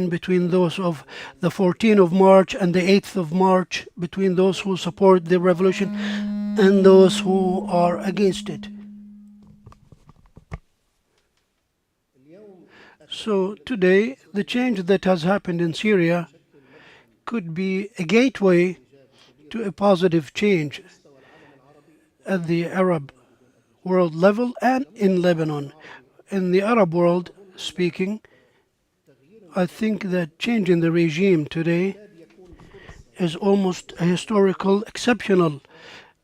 between those of the 14th of March and the 8th of March, between those who support the revolution and those who are against it. So today, the change that has happened in Syria could be a gateway to a positive change at the Arab world level and in Lebanon. In the Arab world speaking, I think that changing the regime today is almost a historical, exceptional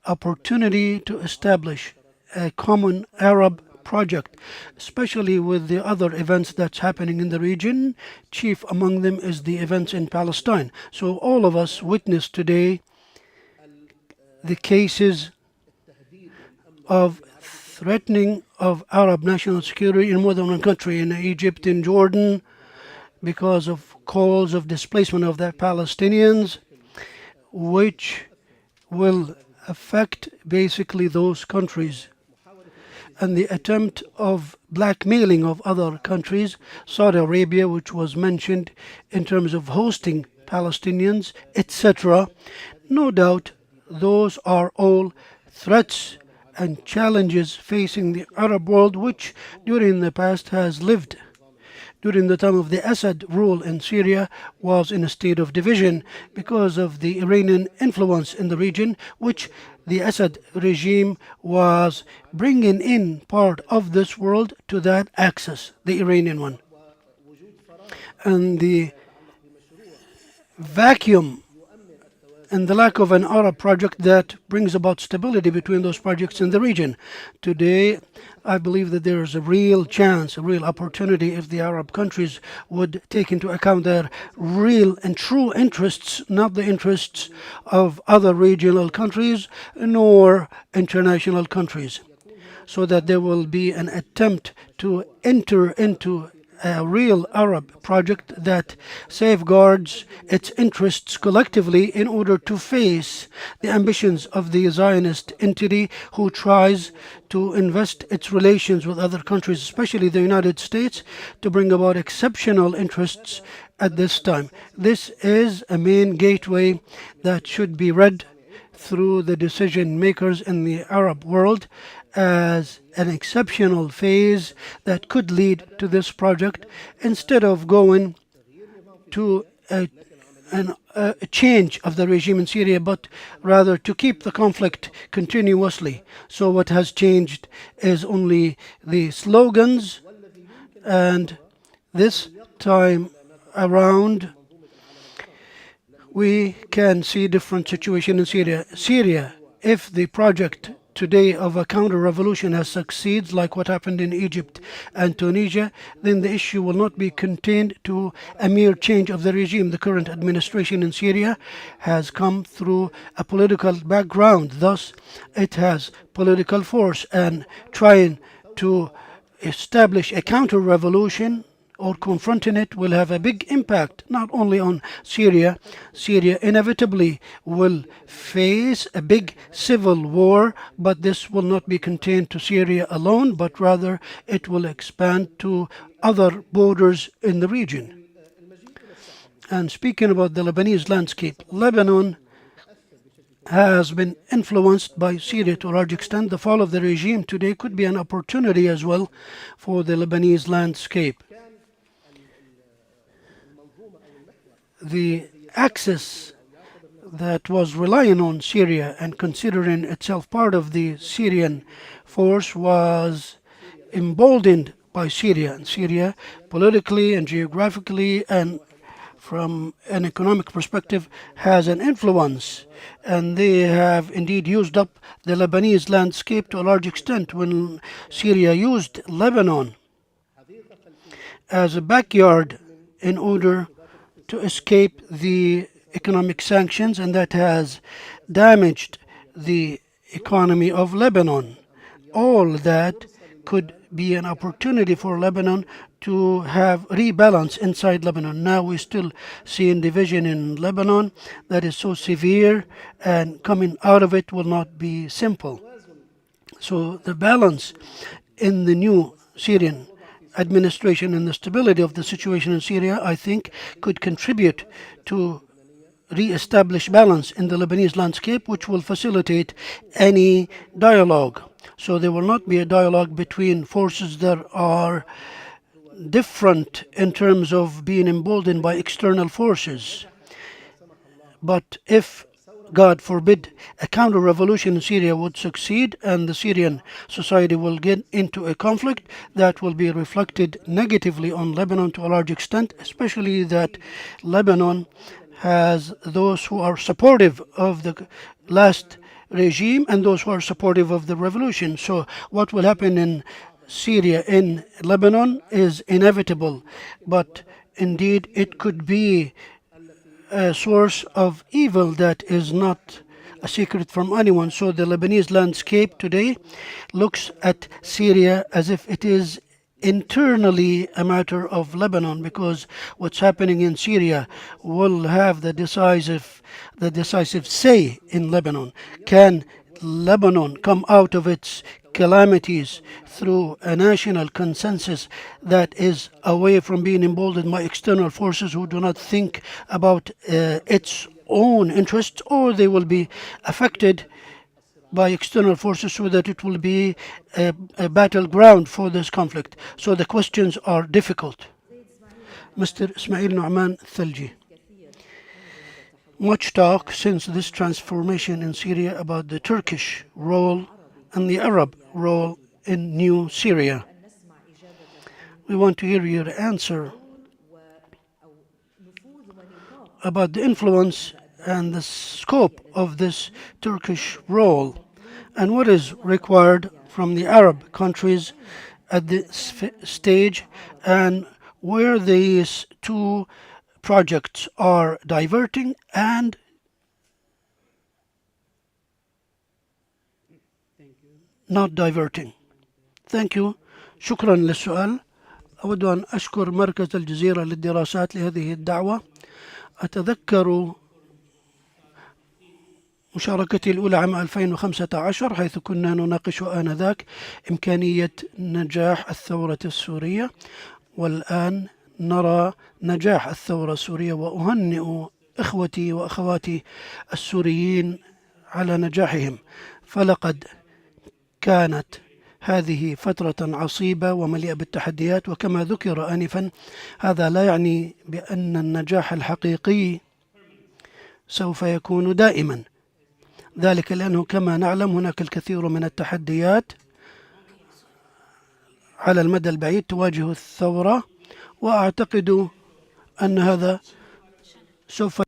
opportunity to establish a common Arab project, especially with the other events that's happening in the region. Chief among them is the events in Palestine. So all of us witness today the cases of threatening of Arab national security in more than one country, in Egypt, in Jordan, because of calls of displacement of the Palestinians, which will affect basically those countries. And the attempt of blackmailing of other countries, Saudi Arabia, which was mentioned in terms of hosting Palestinians, etc. No doubt those are all threats and challenges facing the Arab world, which during the past has lived during the time of the Assad rule in Syria was in a state of division because of the Iranian influence in the region, which the Assad regime was bringing in part of this world to that axis, the Iranian one. And the vacuum and the lack of an Arab project that brings about stability between those projects in the region. Today, I believe that there is a real chance, a real opportunity if the Arab countries would take into account their real and true interests, not the interests of other regional countries nor international countries, so that there will be an attempt to enter into a real Arab project that safeguards its interests collectively in order to face the ambitions of the Zionist entity who tries to invest its relations with other countries, especially the United States, to bring about exceptional interests at this time. This is a main gateway that should be read through the decision makers in the Arab world as an exceptional phase that could lead to this project instead of going to a change of the regime in Syria, but rather to keep the conflict continuously. So what has changed is only the slogans, and this time around we can see different situation in Syria. Syria, if the project today of a counter-revolution has succeeds like what happened in Egypt and Tunisia, then the issue will not be contained to a mere change of the regime. The current administration in Syria has come through a political background, thus it has political force, and trying to establish a counter-revolution or confronting it will have a big impact not only on Syria. Syria inevitably will face a big civil war, but this will not be contained to Syria alone, but rather it will expand to other borders in the region. And speaking about the Lebanese landscape, Lebanon has been influenced by Syria to a large extent. The fall of the regime today could be an opportunity as well for the Lebanese landscape. The axis that was relying on Syria and considering itself part of the Syrian force was emboldened by Syria. And Syria, politically and geographically and from an economic perspective, has an influence, and they have indeed used up the Lebanese landscape to a large extent when Syria used Lebanon as a backyard in order to escape the economic sanctions, and that has damaged the economy of Lebanon. All that could be an opportunity for Lebanon to have rebalance inside Lebanon. Now we still see a division in Lebanon that is so severe, and coming out of it will not be simple. So the balance in the new Syrian administration and the stability of the situation in Syria, I think, could contribute to re-establish balance in the Lebanese landscape, which will facilitate any dialogue. So there will not be a dialogue between forces that are different in terms of being emboldened by external forces. But if, God forbid, a counter revolution in Syria would succeed and the Syrian society will get into a conflict, that will be reflected negatively on Lebanon to a large extent, especially that Lebanon has those who are supportive of the last regime and those who are supportive of the revolution. So, what will happen in Syria, in Lebanon, is inevitable, but indeed it could be a source of evil that is not a secret from anyone. So the Lebanese landscape today looks at Syria as if it is internally a matter of Lebanon, because what's happening in Syria will have the decisive say in Lebanon. Can Lebanon come out of its calamities through a national consensus that is away from being emboldened by external forces who do not think about its own interests, or they will be affected by external forces so that it will be a battleground for this conflict. So the questions are difficult. Mr. Ismail Nu'man Thalji. Much talk since this transformation in Syria about the Turkish role and the Arab role in new Syria. We want to hear your answer about the influence and the scope of this Turkish role and what is required from the Arab countries at this stage, and where these two projects are diverting and not diverting. Thank you. شكرا للسؤال. أود أن أشكر مركز الجزيرة للدراسات لهذه الدعوة. أتذكر مشاركتي الأولى عام 2015 حيث كنا نناقش آنذاك إمكانية نجاح الثورة السورية، والآن نرى نجاح الثورة السورية، وأهنئ إخوتي وأخواتي السوريين على نجاحهم. فلقد كانت هذه فترة عصيبة ومليئة بالتحديات، وكما ذكر آنفا هذا لا يعني بأن النجاح الحقيقي سوف يكون دائما، ذلك لأنه كما نعلم هناك الكثير من التحديات على المدى البعيد تواجه الثورة، وأعتقد أن هذا سوف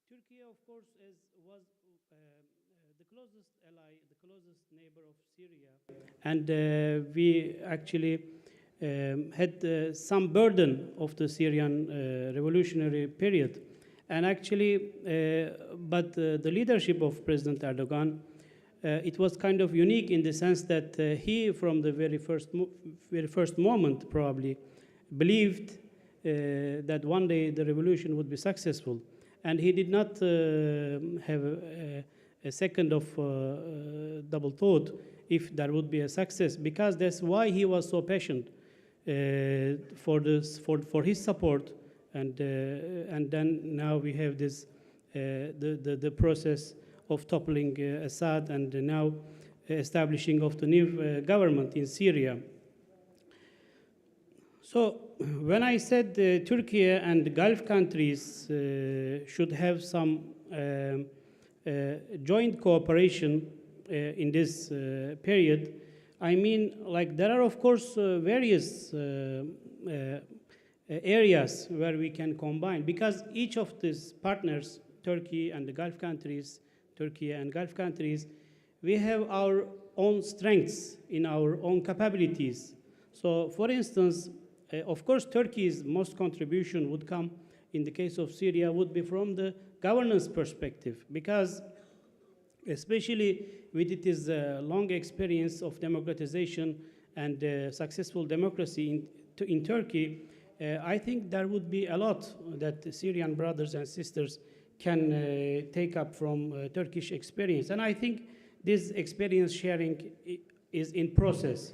Turkey, of course, was the closest ally, the closest neighbor of Syria, and we actually had some burden of the Syrian revolutionary period, and actually, but the leadership of President Erdogan, it was kind of unique in the sense that he, from the very first moment, probably believed that one day the revolution would be successful. And he did not have a second of double thought if there would be a success, because that's why he was so patient for his support, and then now we have this the process of toppling Assad, and now establishing of the new government in Syria. So when I said Turkey and the Gulf countries should have some joint cooperation in this period, I mean, like, there are of course various areas where we can combine, because each of these partners, Turkey and the Gulf countries, we have our own strengths in our own capabilities. So, for instance, of course, Turkey's most contribution would come in the case of Syria would be from the governance perspective, because especially with its long experience of democratization and successful democracy in Turkey, I think there would be a lot that the Syrian brothers and sisters can take up from Turkish experience. And I think this experience sharing is in process.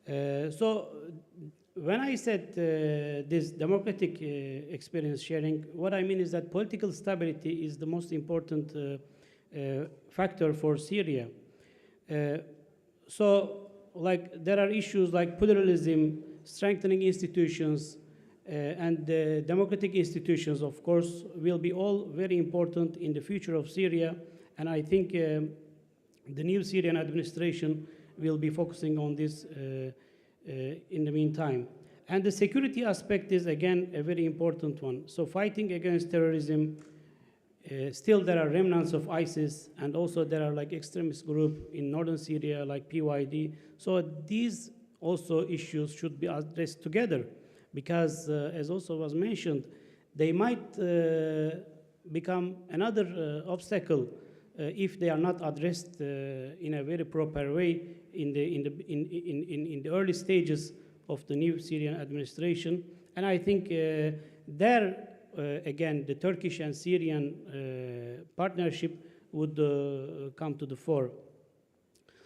So when I said this democratic experience sharing, what I mean is that political stability is the most important factor for Syria. So like there are issues like pluralism, strengthening institutions, and democratic institutions, of course, will be all very important in the future of Syria. And I think the new Syrian administration will be focusing on this in the meantime. And the security aspect is, again, a very important one. So fighting against terrorism, still there are remnants of ISIS, and also there are like extremist group in northern Syria like PYD. So these also issues should be addressed together, because as also was mentioned, they might become another obstacle if they are not addressed in a very proper way in the early stages of the new Syrian administration. And I think there, again, the Turkish and Syrian partnership would come to the fore.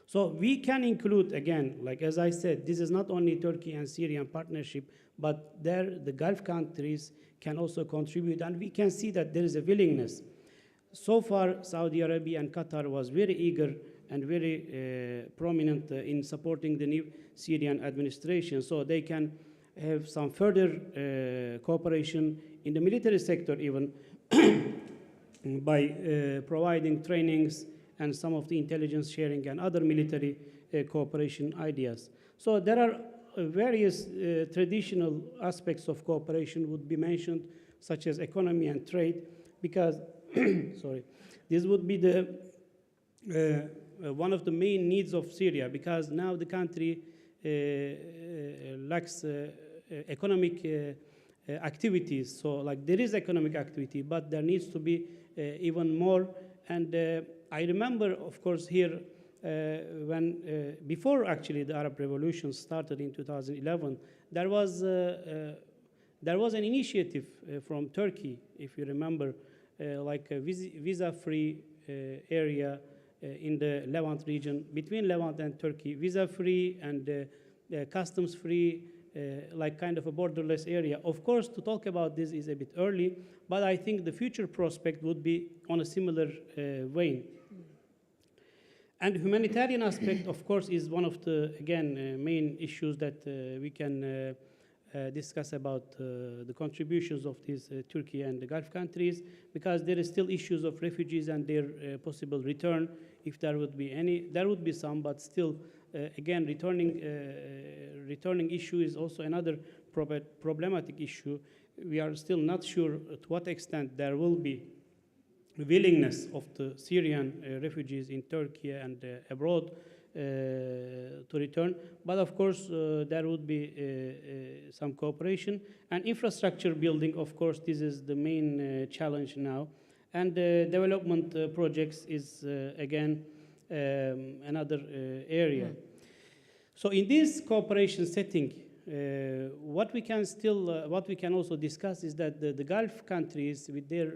So we can include, again, like as I said, this is not only Turkey and Syrian partnership, but there the Gulf countries can also contribute, and we can see that there is a willingness. So far, Saudi Arabia and Qatar was very eager and very prominent in supporting the new Syrian administration, so they can have some further cooperation in the military sector even by providing trainings and some of the intelligence sharing and other military cooperation ideas. So there are various traditional aspects of cooperation would be mentioned, such as economy and trade, because sorry, this would be the one of the main needs of Syria, because now the country lacks economic activities. So like there is economic activity, but there needs to be even more. And I remember, of course, here when before actually the Arab Revolution started in 2011, there was an initiative from Turkey, if you remember, like a visa-free area in the Levant region, between Levant and Turkey, visa-free and customs-free, like kind of a borderless area. Of course, to talk about this is a bit early, but I think the future prospect would be on a similar vein. And humanitarian aspect, of course, is one of the, again, main issues that we can discuss about the contributions of these Turkey and the Gulf countries, because there is still issues of refugees and their possible return. If there would be any, there would be some, but still, again, returning issue is also another problematic issue. We are still not sure to what extent there will be willingness of the Syrian refugees in Turkey and abroad to return. But of course, there would be some cooperation. And infrastructure building, of course, this is the main challenge now. And development projects is, again, another area. So in this cooperation setting, what we can also discuss is that the Gulf countries, with their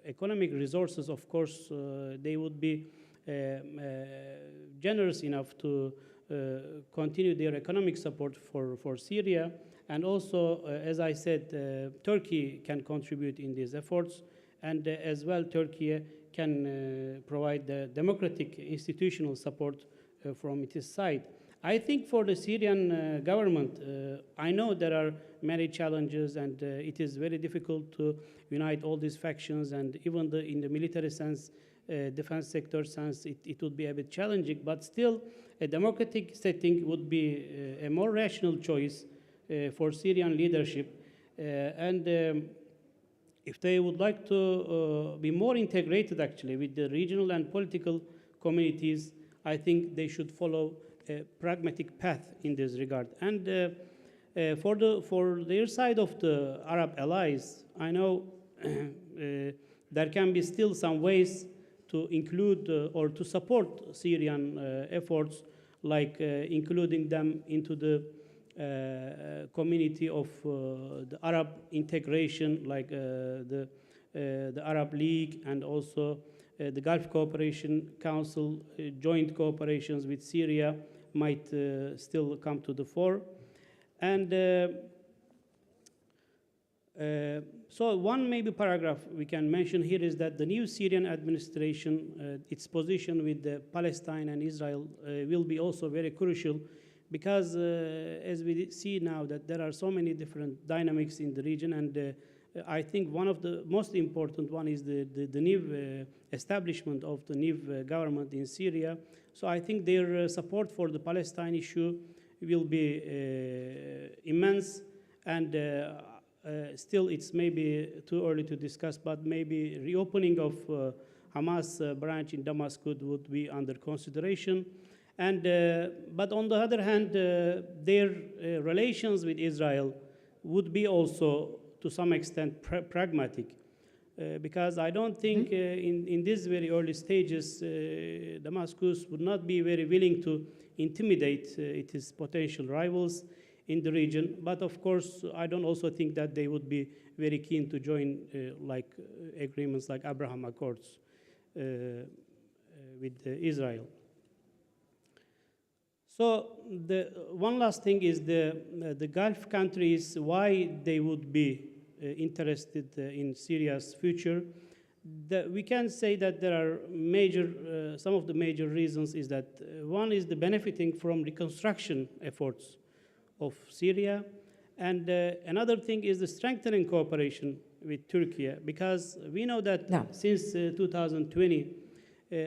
economic resources, of course, they would be generous enough to continue their economic support for Syria. And also, as I said, Turkey can contribute in these efforts. And as well, Turkey can provide the democratic institutional support from its side. I think for the Syrian government, I know there are many challenges, and it is very difficult to unite all these factions, and even in the military sense, defense sector sense, it would be a bit challenging, but still a democratic setting would be a more rational choice for Syrian leadership. And if they would like to be more integrated actually with the regional and political communities, I think they should follow a pragmatic path in this regard. And for their side of the Arab allies, I know there can be still some ways to include or to support Syrian efforts, like including them into the community of the Arab integration, like the Arab League, and also the Gulf Cooperation Council, joint cooperations with Syria might still come to the fore. And so one maybe paragraph we can mention here is that the new Syrian administration, its position with Palestine and Israel will be also very crucial, because as we see now that there are so many different dynamics in the region, and I think one of the most important one is the new establishment of the new government in Syria. So I think their support for the Palestine issue will be immense, and still it's maybe too early to discuss, but maybe reopening of Hamas branch in Damascus would be under consideration. And but on the other hand, their relations with Israel would be also to some extent pragmatic, because I don't think in these very early stages Damascus would not be very willing to intimidate its potential rivals in the region. But of course, I don't also think that they would be very keen to join agreements like Abraham Accords with Israel. So the one last thing is the Gulf countries, why they would be interested in Syria's future. We can say that there are some of the major reasons is that one is the benefiting from reconstruction efforts of Syria, and another thing is the strengthening cooperation with Turkey, because we know that since 2020,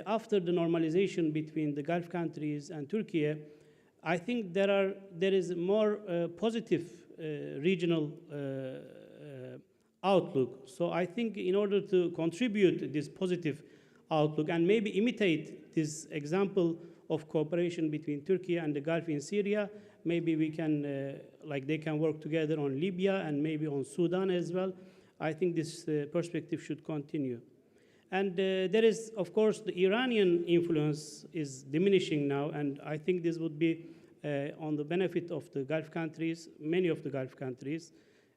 after the normalization between the Gulf countries and Turkey, I think there is more positive regional outlook. So I think in order to contribute this positive outlook and maybe imitate this example of cooperation between Turkey and the Gulf in Syria, maybe we can, they can work together on Libya and maybe on Sudan as well. I think this perspective should continue. And there is, of course, the Iranian influence is diminishing now, and I think this would be on the benefit of the Gulf countries, many of the Gulf countries,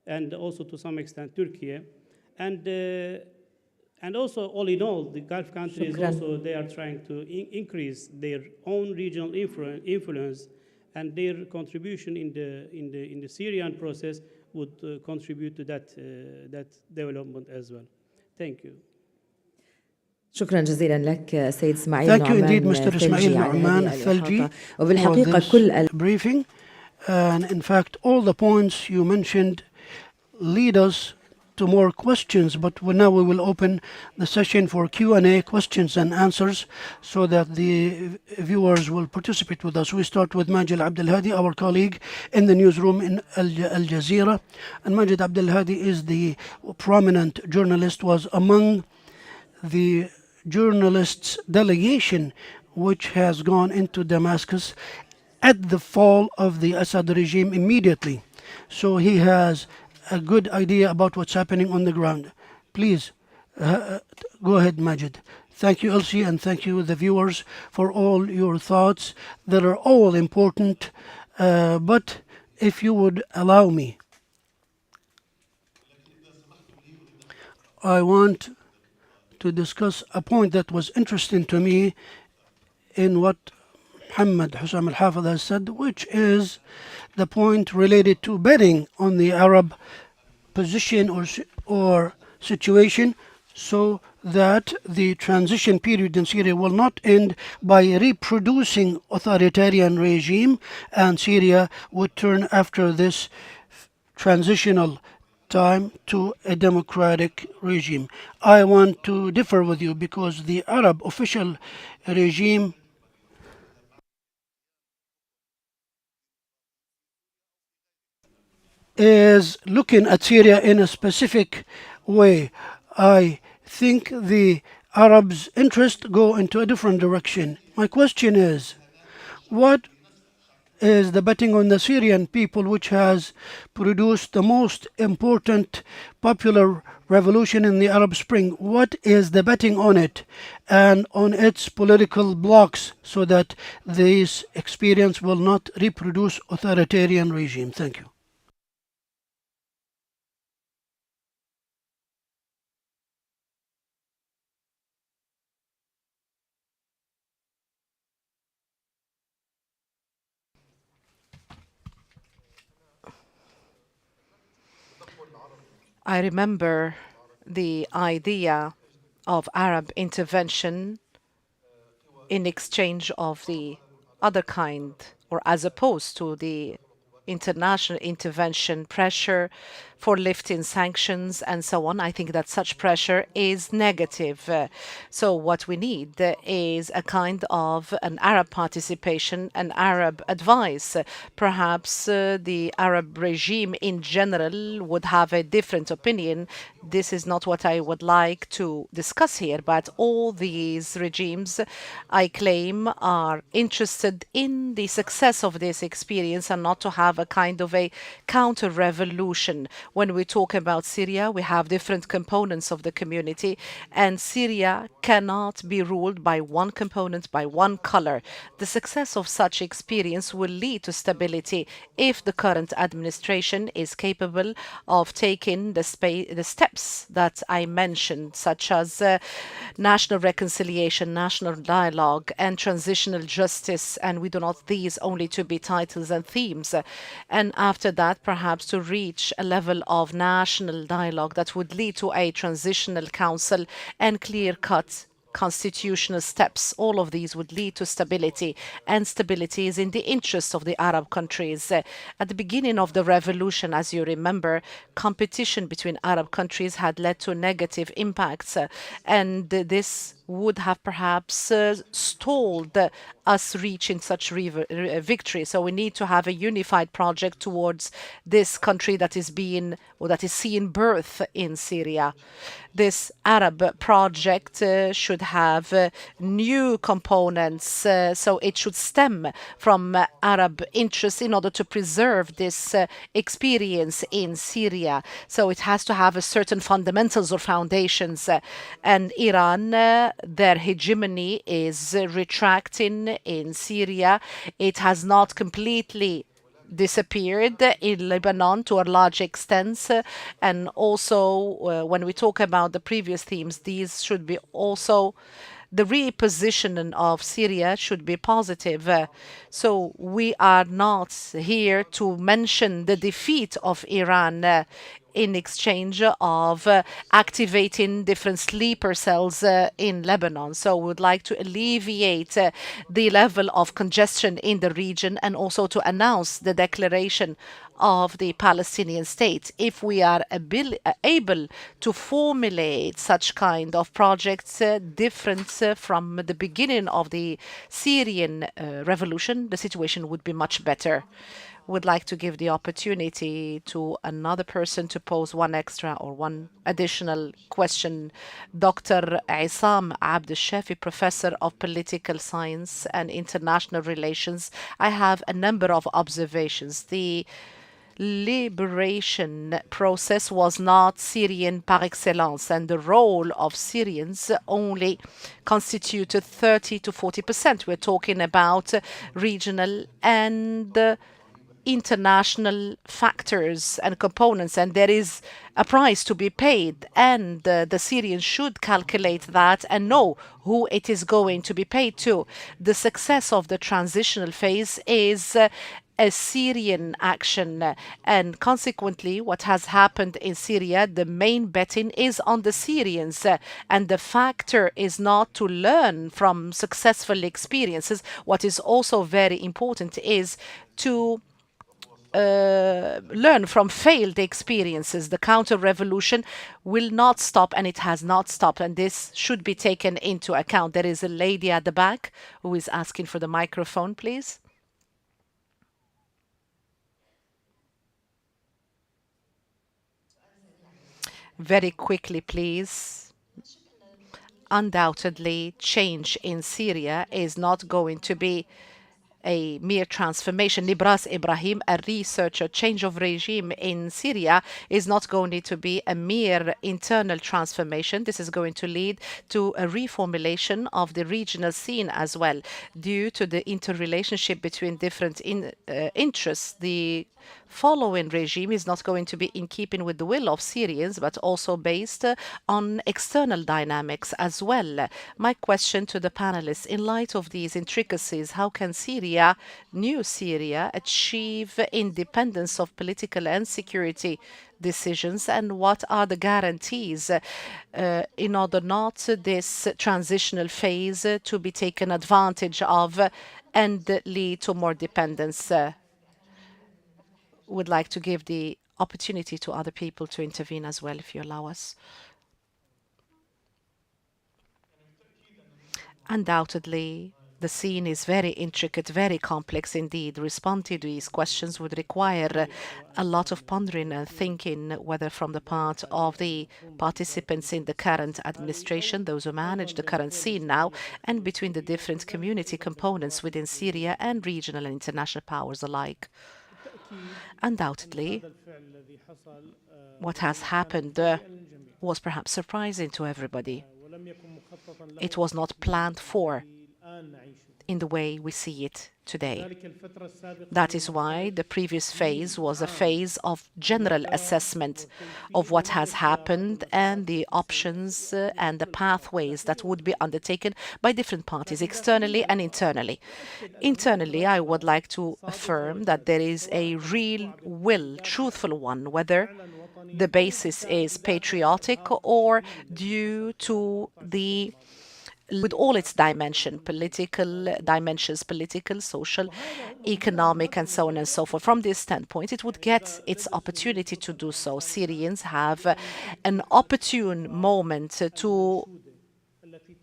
and also to some extent Turkey. And also, all in all, the Gulf countries also, they are trying to increase their own regional influence, and their contribution in the Syrian process would contribute to that development as well. Thank you. شكرا جزيلا لك سيد اسماعيل Thank you indeed, Mr. Ismail Nu'man Al-Thalji, وبالحقيقة for كل this briefing. And in fact, all the points you mentioned lead us to more questions, but now we will open the session for Q&A, questions and answers, so that the viewers will participate with us. We start with Majid Abdelhadi, our colleague in the newsroom in Aljazeera. And Majid Abdelhadi is the prominent journalist, was among the journalists' delegation which has gone into Damascus at the fall of the Assad regime immediately. So he has a good idea about what's happening on the ground. Please, go ahead, Majid. Thank you, Elsie, and thank you, the viewers, for all your thoughts that are all important. But if you would allow me, I want to discuss a point that was interesting to me in what Muhammad Hussam Al-Hafid has said, which is the point related to betting on the Arab position or situation, so that the transition period in Syria will not end by reproducing authoritarian regime, and Syria would turn after this transitional time to a democratic regime. I want to differ with you, because the Arab official regime is looking at Syria in a specific way. I think the Arabs' interests go into a different direction. My question is, what is the betting on the Syrian people, which has produced the most important popular revolution in the Arab Spring? What is the betting on it and on its political blocks so that this experience will not reproduce authoritarian regime? Thank you. I remember the idea of Arab intervention in exchange of the other kind, or as opposed to the international intervention pressure for lifting sanctions and so on. I think that such pressure is negative. So what we need is a kind of an Arab participation, an Arab advice. Perhaps the Arab regime in general would have a different opinion. This is not what I would like to discuss here, but all these regimes, I claim, are interested in the success of this experience and not to have a kind of a counter-revolution. When we talk about Syria, we have different components of the community, and Syria cannot be ruled by one component, by one color. The success of such experience will lead to stability if the current administration is capable of taking the steps that I mentioned, such as national reconciliation, national dialogue, and transitional justice. And we do not these only to be titles and themes. And after that, perhaps to reach a level of national dialogue that would lead to a transitional council and clear-cut constitutional steps. All of these would lead to stability, and stability is in the interest of the Arab countries. At the beginning of the revolution, as you remember, competition between Arab countries had led to negative impacts, and this would have perhaps stalled us reaching such victory. So we need to have a unified project towards this country that is being, or that is seeing birth in Syria. This Arab project should have new components, so it should stem from Arab interests in order to preserve this experience in Syria. So it has to have a certain fundamentals or foundations. And Iran, their hegemony is retracting in Syria. It has not completely disappeared in Lebanon to a large extent. And also, when we talk about the previous themes, these should be also the repositioning of Syria should be positive. So we are not here to mention the defeat of Iran in exchange of activating different sleeper cells in Lebanon. So we would like to alleviate the level of congestion in the region and also to announce the declaration of the Palestinian state. If we are able to formulate such kind of projects different from the beginning of the Syrian revolution, the situation would be much better. Would like to give the opportunity to another person to pose one extra or one additional question. Dr. Isam Abd Shafi, Professor of Political Science and International Relations. I have a number of observations. The liberation process was not Syrian par excellence, and the role of Syrians only constituted 30 to 40%. We're talking about regional and international factors and components, and there is a price to be paid, and the Syrians should calculate that and know who it is going to be paid to. The success of the transitional phase is a Syrian action, and consequently what has happened in Syria, the main betting is on the Syrians, and the factor is not to learn from successful experiences. What is also very important is to learn from failed experiences. The counter-revolution will not stop, and it has not stopped, and this should be taken into account. There is a lady at the back who is asking for the microphone, please. Very quickly, please. Undoubtedly, change in Syria is not going to be a mere transformation. Nibras Ibrahim, a researcher, change of regime in Syria is not going to be a mere internal transformation. This is going to lead to a reformulation of the regional scene as well, due to the interrelationship between different interests. The following regime is not going to be in keeping with the will of Syrians, but also based on external dynamics as well. My question to the panelists, in light of these intricacies, how can Syria, new Syria, achieve independence of political and security decisions, and what are the guarantees in order not this transitional phase to be taken advantage of and lead to more dependence? Would like to give the opportunity to other people to intervene as well, if you allow us. Undoubtedly, the scene is very intricate, very complex indeed. Responding to these questions would require a lot of pondering and thinking, whether from the part of the participants in the current administration, those who manage the current scene now, and between the different community components within Syria and regional and international powers alike. Undoubtedly, what has happened was perhaps surprising to everybody. It was not planned for in the way we see it today. That is why the previous phase was a phase of general assessment of what has happened and the options and the pathways that would be undertaken by different parties, externally and internally. Internally, I would like to affirm that there is a real will, truthful one, whether the basis is patriotic or due to the with all its dimensions, political, social, economic, and so on and so forth. From this standpoint, it would get its opportunity to do so. Syrians have an opportune moment to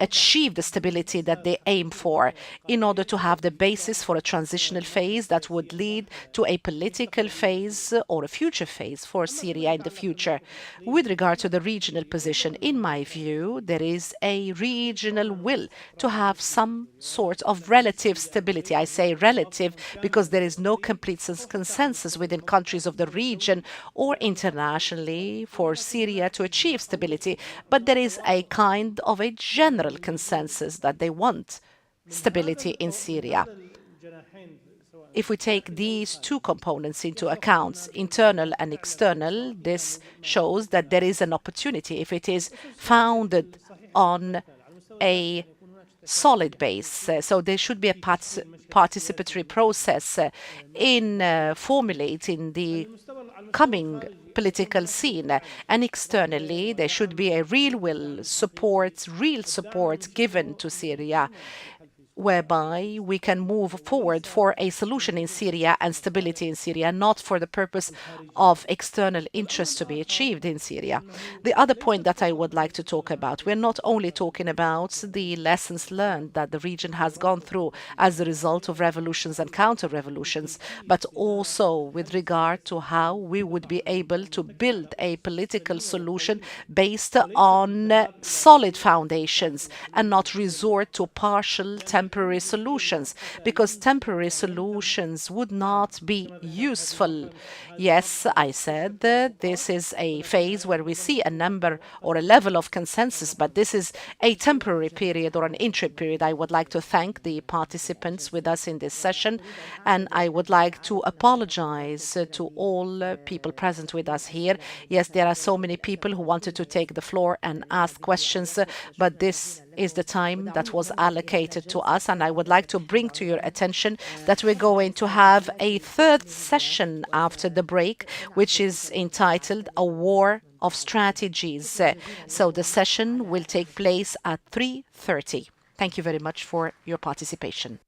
achieve the stability that they aim for in order to have the basis for a transitional phase that would lead to a political phase or a future phase for Syria in the future. With regard to the regional position, in my view, there is a regional will to have some sort of relative stability. I say relative because there is no complete consensus within countries of the region or internationally for Syria to achieve stability, but there is a kind of a general consensus that they want stability in Syria. If we take these two components into account, internal and external, this shows that there is an opportunity if it is founded on a solid base. So there should be a participatory process in formulating the coming political scene. And externally, there should be a real support given to Syria, whereby we can move forward for a solution in Syria and stability in Syria, not for the purpose of external interest to be achieved in Syria. The other point that I would like to talk about, we're not only talking about the lessons learned that the region has gone through as a result of revolutions and counter-revolutions, but also with regard to how we would be able to build a political solution based on solid foundations and not resort to partial temporary solutions, because temporary solutions would not be useful. Yes, I said this is a phase where we see a number or a level of consensus, but this is a temporary period or an interim period. I would like to thank the participants with us in this session, and I would like to apologize to all people present with us here. Yes, there are so many people who wanted to take the floor and ask questions, but this is the time that was allocated to us, and I would like to bring to your attention that we're going to have a third session after the break, which is entitled A War of Strategies. So the session will take place at 3:30. Thank you very much for your participation.